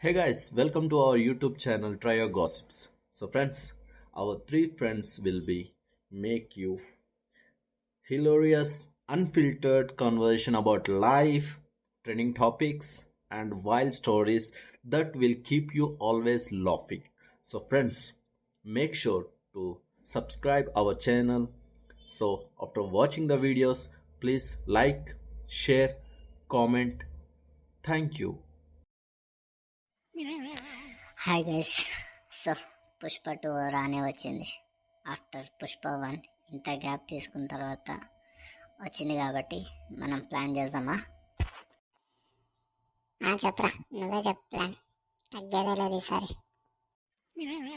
Hey guys, welcome to our YouTube channel Try Your Gossips. So friends, our three friends will be make you hilarious, unfiltered conversation about life, trending topics, and wild stories that will keep you always laughing. So friends, make sure to subscribe our channel. So after watching the videos, please like, share, comment. Thank you. Hi guys. So Pushpa 2 రానే వచ్చింది. After Pushpa 1 ఇంత gap తీసుకున్న తర్వాత వచ్చింది కాబట్టి మనం plan చేద్దామా? చెప్పరా, నువ్వే చెప్పు ప్లాన్. తగ్గేదే లేదు ఈసారి.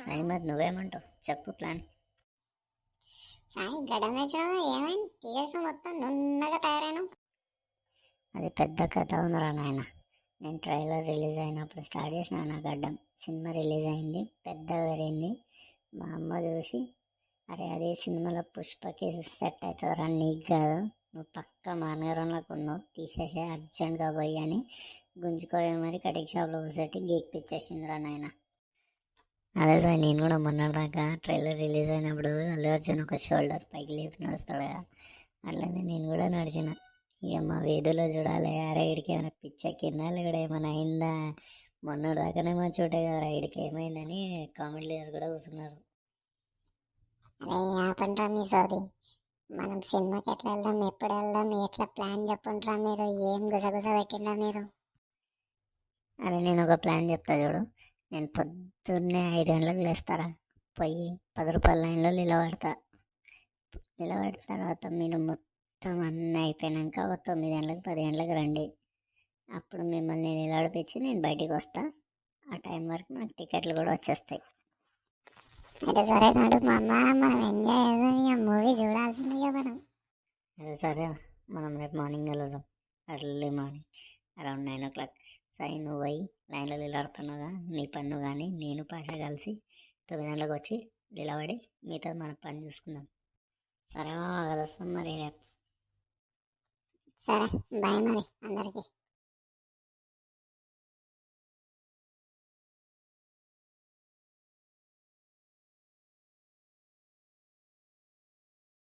సాయి, మరి నువ్వేమంటావు? చెప్పు ప్లాన్. సాయి గడమేచావా? ఏమైంది? టీచర్స్ మొత్తం నున్నగా తయారైన. అది పెద్ద కథ ఉందిరా నాయన. నేను ట్రైలర్ రిలీజ్ అయినప్పుడు స్టార్ట్ చేసిన నా గడ్డం. సినిమా రిలీజ్ అయింది, పెద్దగా పెరిగింది. మా అమ్మ చూసి, అరే అదే సినిమాలో పుష్పకి సెట్ అవుతుందిరా, నీకు కాదు, నువ్వు పక్క మానగరంలోకి ఉన్నావు, తీసేసే అర్జెంట్గా పోయి అని గుంజుకోవే మరి కటింగ్ షాప్లో కూర్చోటి గీక్పిచ్చేసిందిరా నాయన. అదే సార్, నేను కూడా మొన్నటిదాకా ట్రైలర్ రిలీజ్ అయినప్పుడు అల్లు అర్జున్ ఒక షోల్డర్ పైకి లేపి నడుస్తాడు కదా, అట్లనే నేను కూడా నడిచిన. ఇక మా వీధిలో చూడాలి, అరే ఇడికి ఏమైనా పిచ్చెక్కిందా లేకపోతే ఏమైనా అయిందా, మొన్నటిదాకానే మా చోటే కదా ఇడికి ఏమైందని కామెంట్ లేసి కూడా కూర్చున్నారు. అదే ఆపండ్రా మీ సోది. మనం సినిమాకి ఎట్లా వెళ్దాం, ఎప్పుడు వెళ్దాం, ఎట్లా ప్లాన్ చెప్పుంటారా మీరు? ఏం గుసగుస పెట్టిండ్రా మీరు? అరే నేను ఒక ప్లాన్ చెప్తా చూడు. నేను పొద్దున్నే 5 గంటలకు లేస్తారా, పోయి 10 రూపాయల లైన్లో నిలబడతా. నిలబడిన తర్వాత మీరు మొత్తం అన్నీ అయిపోయాక ఒక 9 గంటలకు 10 గంటలకు రండి. అప్పుడు మిమ్మల్ని నిలబడిపించి నేను బయటికి వస్తా. ఆ టైం వరకు నాకు టికెట్లు కూడా వచ్చేస్తాయి. అయితే సరే నాడు మా అమ్మ, మనం ఎంజాయ్ చేద్దాం, ఇక మూవీ చూడాల్సిందిగా మనం. అదే సరే, మనం రేపు మార్నింగ్ కలుద్దాం. Early morning around 9 o'clock. సరే, నువ్వు పోయి లైన్లో నిలబడుతున్నావుగా, నీ పన్ను కానీ నేను పాష కలిసి 9 గంటలకు వచ్చి నిలబడి మిగతా మన పని చూసుకుందాం. సరే కలుస్తాం మరి రేపు. సరే, బాయ్ మరి అందరికీ.